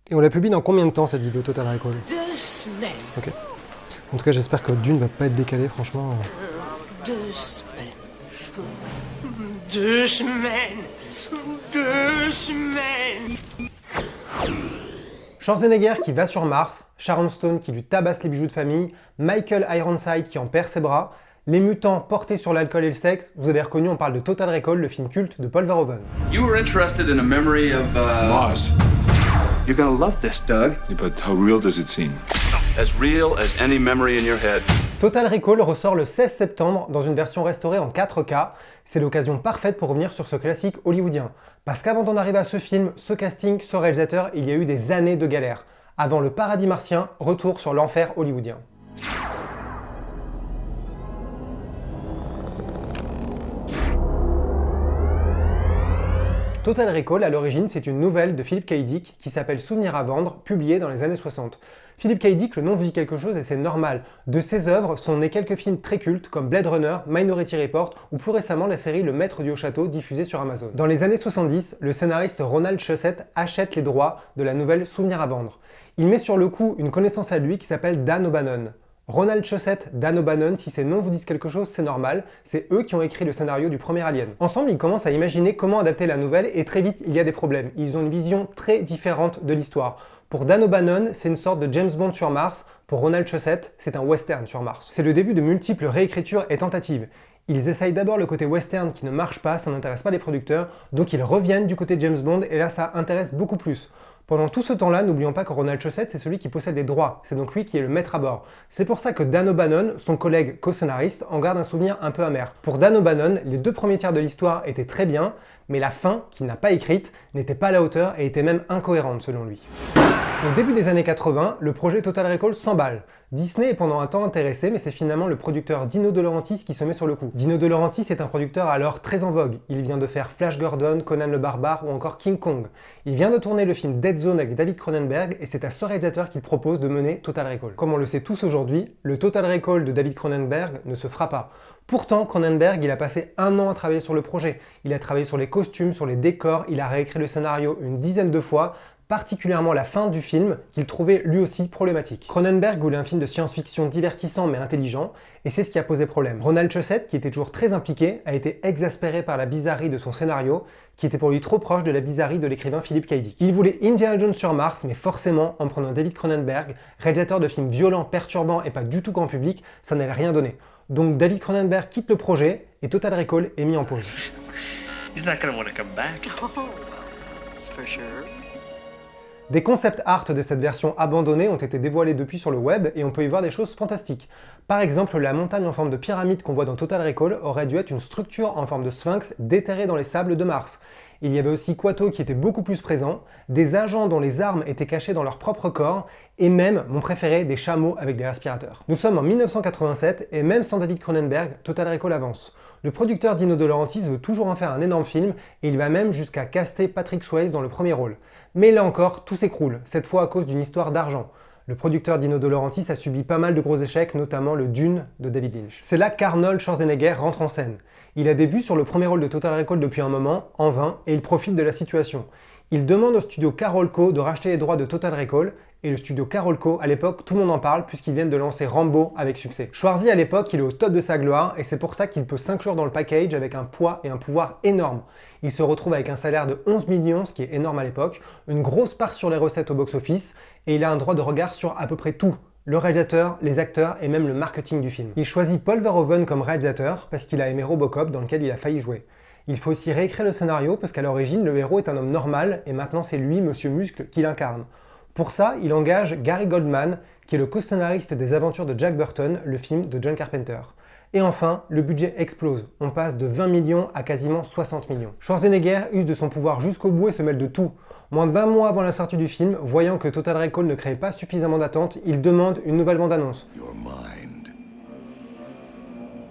Et on la publie dans combien de temps cette vidéo Total Recall? 2 semaines. Ok. En tout cas, j'espère que Dune va pas être décalé, franchement. 2 semaines. 2 semaines. 2 semaines. Schwarzenegger qui va sur Mars, Sharon Stone qui lui tabasse les bijoux de famille, Michael Ironside qui en perd ses bras, les mutants portés sur l'alcool et le sexe. Vous avez reconnu, on parle de Total Recall, le film culte de Paul Verhoeven. You were interested in a memory of, Mars. You're gonna love this, Doug. Yeah, but how real does it seem? As real as any memory in your head. Total Recall ressort le 16 septembre dans une version restaurée en 4K. C'est l'occasion parfaite pour revenir sur ce classique hollywoodien. Parce qu'avant d'en arriver à ce film, ce casting, ce réalisateur, il y a eu des années de galère. Avant le paradis martien, retour sur l'enfer hollywoodien. Total Recall, à l'origine, c'est une nouvelle de Philip K. Dick qui s'appelle Souvenirs à vendre, publiée dans les années 60. Philip K. Dick, le nom vous dit quelque chose et c'est normal. De ses œuvres sont nés quelques films très cultes comme Blade Runner, Minority Report ou plus récemment la série Le Maître du Haut-Château diffusée sur Amazon. Dans les années 70, le scénariste Ronald Shusett achète les droits de la nouvelle Souvenirs à vendre. Il met sur le coup une connaissance à lui qui s'appelle Dan O'Bannon. Ronald Shusett, Dan O'Bannon, si ces noms vous disent quelque chose, c'est normal, c'est eux qui ont écrit le scénario du premier Alien. Ensemble, ils commencent à imaginer comment adapter la nouvelle et très vite, il y a des problèmes. Ils ont une vision très différente de l'histoire. Pour Dan O'Bannon, c'est une sorte de James Bond sur Mars. Pour Ronald Shusett, c'est un western sur Mars. C'est le début de multiples réécritures et tentatives. Ils essayent d'abord le côté western qui ne marche pas, ça n'intéresse pas les producteurs, donc ils reviennent du côté James Bond et là ça intéresse beaucoup plus. Pendant tout ce temps-là, n'oublions pas que Ronald Shusett, c'est celui qui possède les droits, c'est donc lui qui est le maître à bord. C'est pour ça que Dan O'Bannon, son collègue co-scénariste, en garde un souvenir un peu amer. Pour Dan O'Bannon, les 2 premiers tiers de l'histoire étaient très bien, mais la fin, qu'il n'a pas écrite, n'était pas à la hauteur et était même incohérente selon lui. Au début des années 80, le projet Total Recall s'emballe. Disney est pendant un temps intéressé, mais c'est finalement le producteur Dino De Laurentiis qui se met sur le coup. Dino De Laurentiis est un producteur alors très en vogue. Il vient de faire Flash Gordon, Conan le Barbare ou encore King Kong. Il vient de tourner le film Dead Zone avec David Cronenberg et c'est à ce réalisateur qu'il propose de mener Total Recall. Comme on le sait tous aujourd'hui, le Total Recall de David Cronenberg ne se fera pas. Pourtant, Cronenberg, il a passé 1 an à travailler sur le projet. Il a travaillé sur les costumes, sur les décors, il a réécrit le scénario une dizaine de fois, particulièrement la fin du film, qu'il trouvait lui aussi problématique. Cronenberg voulait un film de science-fiction divertissant mais intelligent, et c'est ce qui a posé problème. Ronald Shusett, qui était toujours très impliqué, a été exaspéré par la bizarrerie de son scénario, qui était pour lui trop proche de la bizarrerie de l'écrivain Philip K. Dick. Il voulait Indiana Jones sur Mars, mais forcément, en prenant David Cronenberg, réalisateur de films violents, perturbants et pas du tout grand public, ça n'allait rien donner. Donc David Cronenberg quitte le projet, et Total Recall est mis en pause. He's not gonna want to come back. Oh, that's for sure. Des concept art de cette version abandonnée ont été dévoilés depuis sur le web et on peut y voir des choses fantastiques. Par exemple, la montagne en forme de pyramide qu'on voit dans Total Recall aurait dû être une structure en forme de sphinx déterrée dans les sables de Mars. Il y avait aussi Kuato qui était beaucoup plus présent, des agents dont les armes étaient cachées dans leur propre corps, et même, mon préféré, des chameaux avec des respirateurs. Nous sommes en 1987 et même sans David Cronenberg, Total Recall avance. Le producteur Dino De Laurentiis veut toujours en faire un énorme film et il va même jusqu'à caster Patrick Swayze dans le premier rôle. Mais là encore, tout s'écroule, cette fois à cause d'une histoire d'argent. Le producteur Dino De Laurentiis a subi pas mal de gros échecs, notamment le Dune de David Lynch. C'est là qu'Arnold Schwarzenegger rentre en scène. Il a des vues sur le premier rôle de Total Recall depuis un moment, en vain, et il profite de la situation. Il demande au studio Carolco de racheter les droits de Total Recall, et le studio Carolco, à l'époque, tout le monde en parle puisqu'ils viennent de lancer Rambo avec succès. Schwarzy, à l'époque, il est au top de sa gloire, et c'est pour ça qu'il peut s'inclure dans le package avec un poids et un pouvoir énormes. Il se retrouve avec un salaire de 11 millions, ce qui est énorme à l'époque, une grosse part sur les recettes au box-office, et il a un droit de regard sur à peu près tout. Le réalisateur, les acteurs et même le marketing du film. Il choisit Paul Verhoeven comme réalisateur parce qu'il a aimé Robocop dans lequel il a failli jouer. Il faut aussi réécrire le scénario parce qu'à l'origine, le héros est un homme normal et maintenant c'est lui, Monsieur Muscle, qui l'incarne. Pour ça, il engage Gary Goldman, qui est le co-scénariste des aventures de Jack Burton, le film de John Carpenter. Et enfin, le budget explose. On passe de 20 millions à quasiment 60 millions. Schwarzenegger use de son pouvoir jusqu'au bout et se mêle de tout. Moins d'1 mois avant la sortie du film, voyant que Total Recall ne créait pas suffisamment d'attente, il demande une nouvelle bande-annonce. Your mind.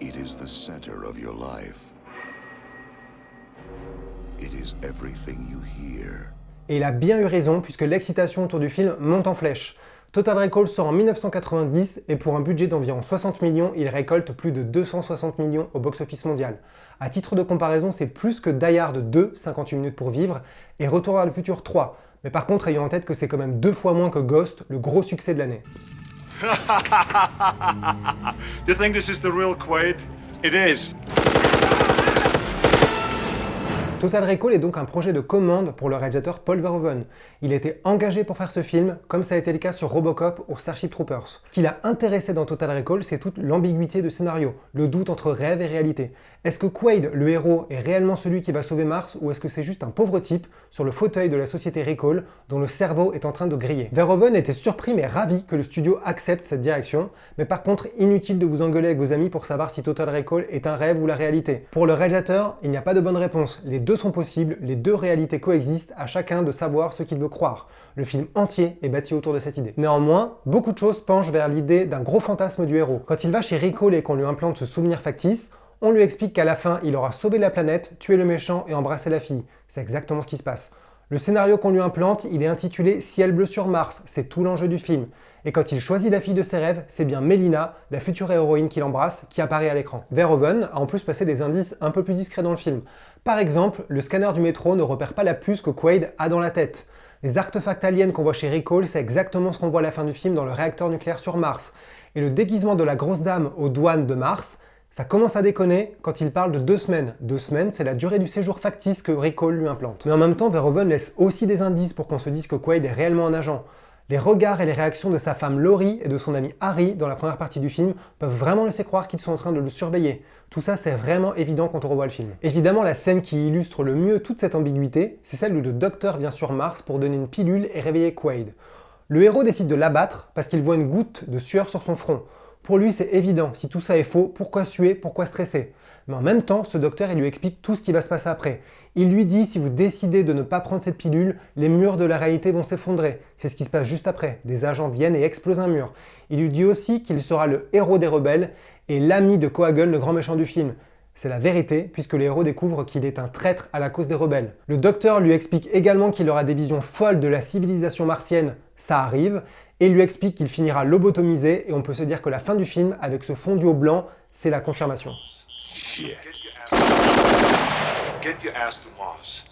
It is the center of your life. It is everything you hear. Et il a bien eu raison puisque l'excitation autour du film monte en flèche. Total Recall sort en 1990 et pour un budget d'environ 60 millions, il récolte plus de 260 millions au box-office mondial. À titre de comparaison, c'est plus que Die Hard 2, 58 minutes pour vivre, et Retour vers le futur 3. Mais par contre, ayons en tête que c'est quand même 2 fois moins que Ghost, le gros succès de l'année. You think this is the real Quaid? It is. Total Recall est donc un projet de commande pour le réalisateur Paul Verhoeven. Il a été engagé pour faire ce film, comme ça a été le cas sur Robocop ou Starship Troopers. Ce qui l'a intéressé dans Total Recall, c'est toute l'ambiguïté de scénario, le doute entre rêve et réalité. Est-ce que Quaid, le héros, est réellement celui qui va sauver Mars, ou est-ce que c'est juste un pauvre type sur le fauteuil de la société Recall dont le cerveau est en train de griller? Verhoeven était surpris mais ravi que le studio accepte cette direction, mais par contre inutile de vous engueuler avec vos amis pour savoir si Total Recall est un rêve ou la réalité. Pour le réalisateur, il n'y a pas de bonne réponse. Les deux sont possibles, les deux réalités coexistent, à chacun de savoir ce qu'il veut croire. Le film entier est bâti autour de cette idée. Néanmoins, beaucoup de choses penchent vers l'idée d'un gros fantasme du héros. Quand il va chez Recall et qu'on lui implante ce souvenir factice, on lui explique qu'à la fin, il aura sauvé la planète, tué le méchant et embrassé la fille. C'est exactement ce qui se passe. Le scénario qu'on lui implante, il est intitulé Ciel bleu sur Mars, c'est tout l'enjeu du film. Et quand il choisit la fille de ses rêves, c'est bien Melina, la future héroïne qu'il embrasse, qui apparaît à l'écran. Verhoeven a en plus passé des indices un peu plus discrets dans le film. Par exemple, le scanner du métro ne repère pas la puce que Quaid a dans la tête. Les artefacts aliens qu'on voit chez Recall, c'est exactement ce qu'on voit à la fin du film dans le réacteur nucléaire sur Mars. Et le déguisement de la grosse dame aux douanes de Mars, ça commence à déconner quand il parle de 2 semaines. 2 semaines, c'est la durée du séjour factice que Recall lui implante. Mais en même temps, Verhoeven laisse aussi des indices pour qu'on se dise que Quaid est réellement un agent. Les regards et les réactions de sa femme Laurie et de son ami Harry dans la première partie du film peuvent vraiment laisser croire qu'ils sont en train de le surveiller. Tout ça, c'est vraiment évident quand on revoit le film. Évidemment, la scène qui illustre le mieux toute cette ambiguïté, c'est celle où le docteur vient sur Mars pour donner une pilule et réveiller Quaid. Le héros décide de l'abattre parce qu'il voit une goutte de sueur sur son front. Pour lui, c'est évident, si tout ça est faux, pourquoi suer, pourquoi stresser? Mais en même temps, ce docteur, il lui explique tout ce qui va se passer après. Il lui dit, si vous décidez de ne pas prendre cette pilule, les murs de la réalité vont s'effondrer. C'est ce qui se passe juste après. Des agents viennent et explosent un mur. Il lui dit aussi qu'il sera le héros des rebelles et l'ami de Coagun, le grand méchant du film. C'est la vérité, puisque le héros découvre qu'il est un traître à la cause des rebelles. Le docteur lui explique également qu'il aura des visions folles de la civilisation martienne, ça arrive, et il lui explique qu'il finira lobotomisé, et on peut se dire que la fin du film, avec ce fondu au blanc, c'est la confirmation. Shit. Get your ass to Mars.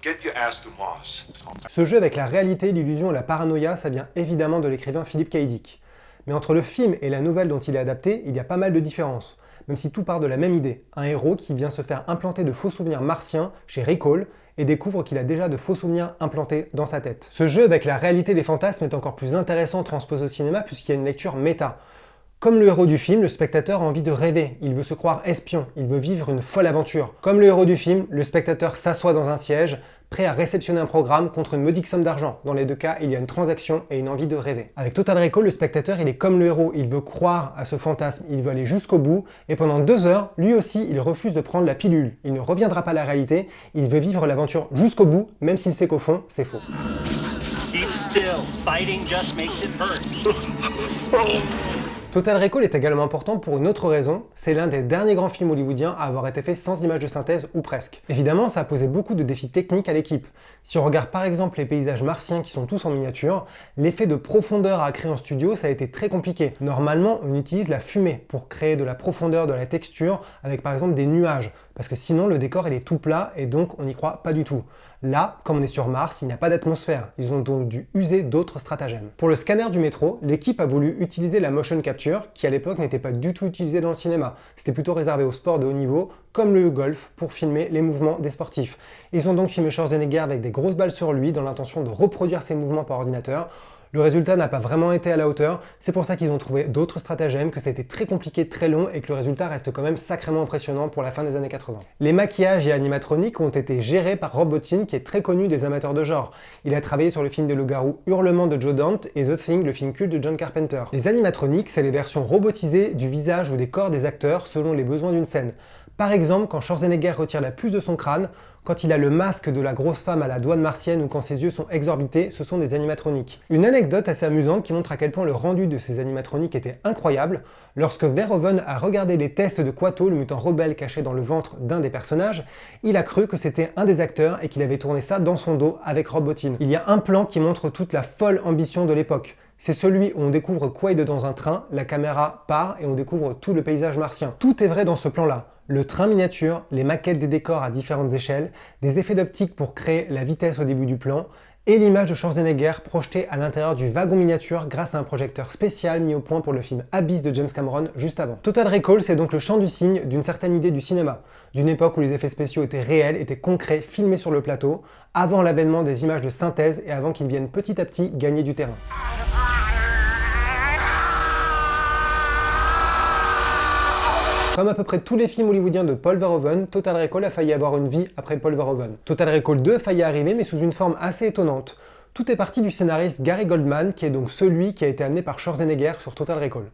Get your ass to Mars. Ce jeu avec la réalité, l'illusion et la paranoïa, ça vient évidemment de l'écrivain Philip K. Dick. Mais entre le film et la nouvelle dont il est adapté, il y a pas mal de différences, même si tout part de la même idée. Un héros qui vient se faire implanter de faux souvenirs martiens chez Recall et découvre qu'il a déjà de faux souvenirs implantés dans sa tête. Ce jeu avec la réalité et les fantasmes est encore plus intéressant transposé au cinéma puisqu'il y a une lecture méta. Comme le héros du film, le spectateur a envie de rêver, il veut se croire espion, il veut vivre une folle aventure. Comme le héros du film, le spectateur s'assoit dans un siège, prêt à réceptionner un programme contre une modique somme d'argent. Dans les deux cas, il y a une transaction et une envie de rêver. Avec Total Recall, le spectateur, il est comme le héros, il veut croire à ce fantasme, il veut aller jusqu'au bout, et pendant 2 heures, lui aussi, il refuse de prendre la pilule. Il ne reviendra pas à la réalité, il veut vivre l'aventure jusqu'au bout, même s'il sait qu'au fond, c'est faux. Keep still. Fighting just makes it hurt. Total Recall est également important pour une autre raison, c'est l'un des derniers grands films hollywoodiens à avoir été fait sans images de synthèse ou presque. Évidemment, ça a posé beaucoup de défis techniques à l'équipe. Si on regarde par exemple les paysages martiens qui sont tous en miniature, l'effet de profondeur à créer en studio, ça a été très compliqué. Normalement, on utilise la fumée pour créer de la profondeur, de la texture, avec par exemple des nuages, parce que sinon le décor il est tout plat et donc on n'y croit pas du tout. Là, comme on est sur Mars, il n'y a pas d'atmosphère. Ils ont donc dû user d'autres stratagèmes. Pour le scanner du métro, l'équipe a voulu utiliser la motion capture, qui à l'époque n'était pas du tout utilisée dans le cinéma. C'était plutôt réservé au sport de haut niveau, comme le golf, pour filmer les mouvements des sportifs. Ils ont donc filmé Schwarzenegger avec des grosses balles sur lui, dans l'intention de reproduire ses mouvements par ordinateur. Le résultat n'a pas vraiment été à la hauteur, c'est pour ça qu'ils ont trouvé d'autres stratagèmes, que ça a été très compliqué, très long et que le résultat reste quand même sacrément impressionnant pour la fin des années 80. Les maquillages et animatroniques ont été gérés par Rob Bottin qui est très connu des amateurs de genre. Il a travaillé sur le film de loup-garou Hurlement de Joe Dante et The Thing, le film culte de John Carpenter. Les animatroniques, c'est les versions robotisées du visage ou des corps des acteurs selon les besoins d'une scène. Par exemple, quand Schwarzenegger retire la puce de son crâne, quand il a le masque de la grosse femme à la douane martienne ou quand ses yeux sont exorbités, ce sont des animatroniques. Une anecdote assez amusante qui montre à quel point le rendu de ces animatroniques était incroyable, lorsque Verhoeven a regardé les tests de Kuato, le mutant rebelle caché dans le ventre d'un des personnages, il a cru que c'était un des acteurs et qu'il avait tourné ça dans son dos avec Rob Bottin. Il y a un plan qui montre toute la folle ambition de l'époque. C'est celui où on découvre Quaid dans un train, la caméra part et on découvre tout le paysage martien. Tout est vrai dans ce plan-là. Le train miniature, les maquettes des décors à différentes échelles, des effets d'optique pour créer la vitesse au début du plan, et l'image de Schwarzenegger projetée à l'intérieur du wagon miniature grâce à un projecteur spécial mis au point pour le film Abyss de James Cameron juste avant. Total Recall, c'est donc le chant du cygne d'une certaine idée du cinéma, d'une époque où les effets spéciaux étaient réels, étaient concrets, filmés sur le plateau, avant l'avènement des images de synthèse et avant qu'ils viennent petit à petit gagner du terrain. Comme à peu près tous les films hollywoodiens de Paul Verhoeven, Total Recall a failli avoir une vie après Paul Verhoeven. Total Recall 2 a failli arriver, mais sous une forme assez étonnante. Tout est parti du scénariste Gary Goldman, qui est donc celui qui a été amené par Schwarzenegger sur Total Recall.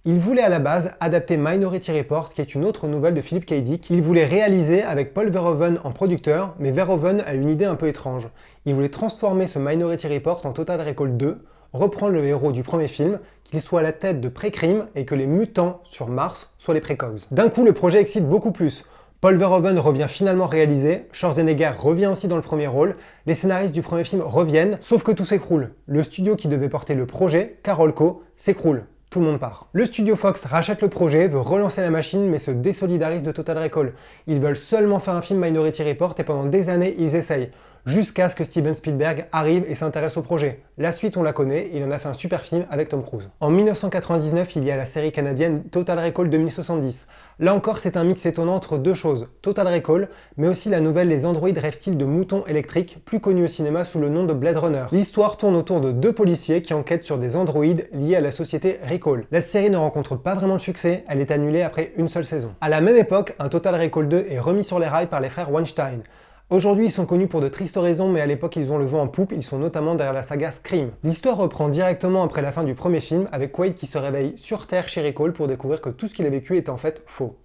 Il voulait à la base adapter Minority Report, qui est une autre nouvelle de Philip K. Dick. Il voulait réaliser avec Paul Verhoeven en producteur, mais Verhoeven a une idée un peu étrange. Il voulait transformer ce Minority Report en Total Recall 2, reprendre le héros du premier film, qu'il soit à la tête de pré-crime et que les mutants sur Mars soient les précogs. D'un coup, le projet excite beaucoup plus. Paul Verhoeven revient finalement réaliser, Schwarzenegger revient aussi dans le premier rôle, les scénaristes du premier film reviennent, sauf que tout s'écroule. Le studio qui devait porter le projet, Carolco, s'écroule. Tout le monde part. Le studio Fox rachète le projet, veut relancer la machine mais se désolidarise de Total Recall. Ils veulent seulement faire un film Minority Report et pendant des années ils essayent. Jusqu'à ce que Steven Spielberg arrive et s'intéresse au projet. La suite on la connaît, il en a fait un super film avec Tom Cruise. En 1999, il y a la série canadienne Total Recall 2070. Là encore, c'est un mix étonnant entre deux choses, Total Recall, mais aussi la nouvelle Les androïdes rêvent-ils de moutons électriques, plus connue au cinéma sous le nom de Blade Runner. L'histoire tourne autour de deux policiers qui enquêtent sur des androïdes liés à la société Recall. La série ne rencontre pas vraiment de succès, elle est annulée après une seule saison. À la même époque, un Total Recall 2 est remis sur les rails par les frères Weinstein. Aujourd'hui, ils sont connus pour de tristes raisons, mais à l'époque, ils ont le vent en poupe, ils sont notamment derrière la saga Scream. L'histoire reprend directement après la fin du premier film, avec Quaid qui se réveille sur Terre chez Recall pour découvrir que tout ce qu'il a vécu était en fait faux.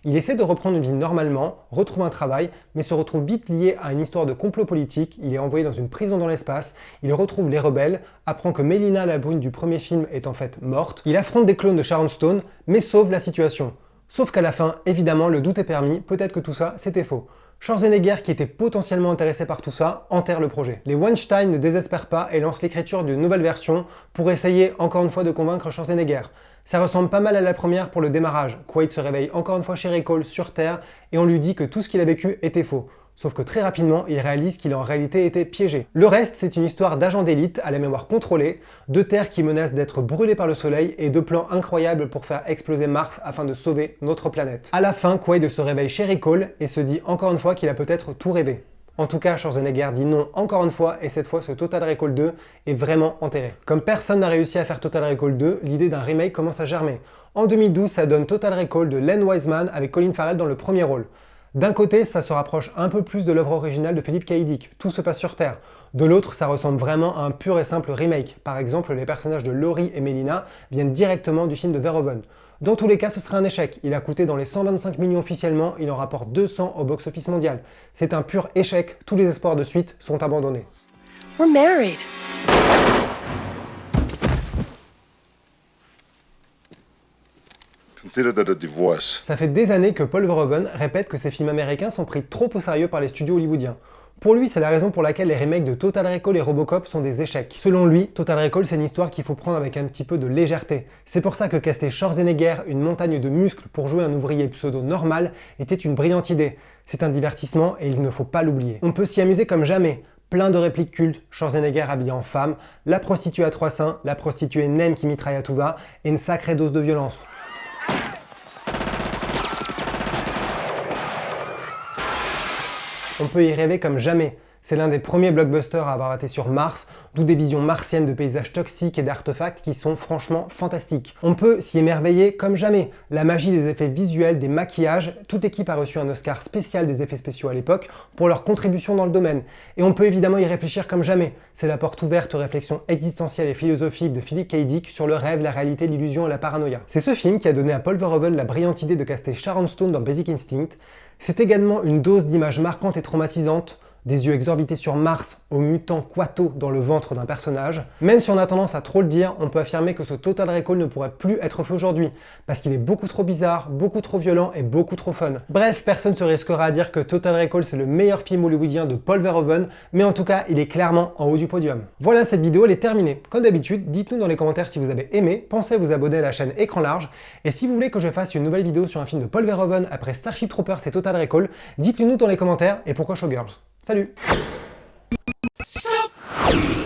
Il essaie de reprendre une vie normalement, retrouve un travail, mais se retrouve vite lié à une histoire de complot politique, il est envoyé dans une prison dans l'espace, il retrouve les rebelles, apprend que Melina la brune du premier film est en fait morte, il affronte des clones de Sharon Stone, mais sauve la situation. Sauf qu'à la fin, évidemment, le doute est permis, peut-être que tout ça, c'était faux. Schwarzenegger, qui était potentiellement intéressé par tout ça, enterre le projet. Les Weinstein ne désespèrent pas et lancent l'écriture d'une nouvelle version pour essayer encore une fois de convaincre Schwarzenegger. Ça ressemble pas mal à la première pour le démarrage. Quaid se réveille encore une fois chez Recall sur Terre et on lui dit que tout ce qu'il a vécu était faux. Sauf que très rapidement, il réalise qu'il a en réalité été piégé. Le reste, c'est une histoire d'agents d'élite à la mémoire contrôlée, de Terre qui menace d'être brûlée par le soleil et de plans incroyables pour faire exploser Mars afin de sauver notre planète. À la fin, Quaid se réveille chez Recall et se dit encore une fois qu'il a peut-être tout rêvé. En tout cas, Schwarzenegger dit non encore une fois et cette fois ce Total Recall 2 est vraiment enterré. Comme personne n'a réussi à faire Total Recall 2, l'idée d'un remake commence à germer. En 2012, ça donne Total Recall de Len Wiseman avec Colin Farrell dans le premier rôle. D'un côté, ça se rapproche un peu plus de l'œuvre originale de Philip K. Dick, tout se passe sur Terre. De l'autre, ça ressemble vraiment à un pur et simple remake. Par exemple, les personnages de Laurie et Melina viennent directement du film de Verhoeven. Dans tous les cas, ce serait un échec. Il a coûté dans les 125 millions officiellement, il en rapporte 200 au box-office mondial. C'est un pur échec, tous les espoirs de suite sont abandonnés. We're married. Consider that a divorce. Ça fait des années que Paul Verhoeven répète que ces films américains sont pris trop au sérieux par les studios hollywoodiens. Pour lui, c'est la raison pour laquelle les remakes de Total Recall et Robocop sont des échecs. Selon lui, Total Recall, c'est une histoire qu'il faut prendre avec un petit peu de légèreté. C'est pour ça que caster Schwarzenegger, une montagne de muscles pour jouer un ouvrier pseudo normal, était une brillante idée. C'est un divertissement et il ne faut pas l'oublier. On peut s'y amuser comme jamais. Plein de répliques cultes, Schwarzenegger habillé en femme, la prostituée à trois seins, la prostituée Nem qui mitraille à tout va, et une sacrée dose de violence. On peut y rêver comme jamais. C'est l'un des premiers blockbusters à avoir été sur Mars, d'où des visions martiennes de paysages toxiques et d'artefacts qui sont franchement fantastiques. On peut s'y émerveiller comme jamais. La magie des effets visuels, des maquillages, toute équipe a reçu un Oscar spécial des effets spéciaux à l'époque pour leur contribution dans le domaine. Et on peut évidemment y réfléchir comme jamais. C'est la porte ouverte aux réflexions existentielles et philosophiques de Philip K. Dick sur le rêve, la réalité, l'illusion et la paranoïa. C'est ce film qui a donné à Paul Verhoeven la brillante idée de caster Sharon Stone dans Basic Instinct. C'est également une dose d'images marquantes et traumatisantes, des yeux exorbités sur Mars, au mutant Quato dans le ventre d'un personnage. Même si on a tendance à trop le dire, on peut affirmer que ce Total Recall ne pourrait plus être fait aujourd'hui, parce qu'il est beaucoup trop bizarre, beaucoup trop violent et beaucoup trop fun. Bref, personne se risquera à dire que Total Recall c'est le meilleur film hollywoodien de Paul Verhoeven, mais en tout cas, il est clairement en haut du podium. Voilà, cette vidéo elle est terminée. Comme d'habitude, dites-nous dans les commentaires si vous avez aimé, pensez à vous abonner à la chaîne Écran Large, et si vous voulez que je fasse une nouvelle vidéo sur un film de Paul Verhoeven après Starship Troopers et Total Recall, dites-le nous dans les commentaires et pourquoi Showgirls. Salut! Stop! Bye.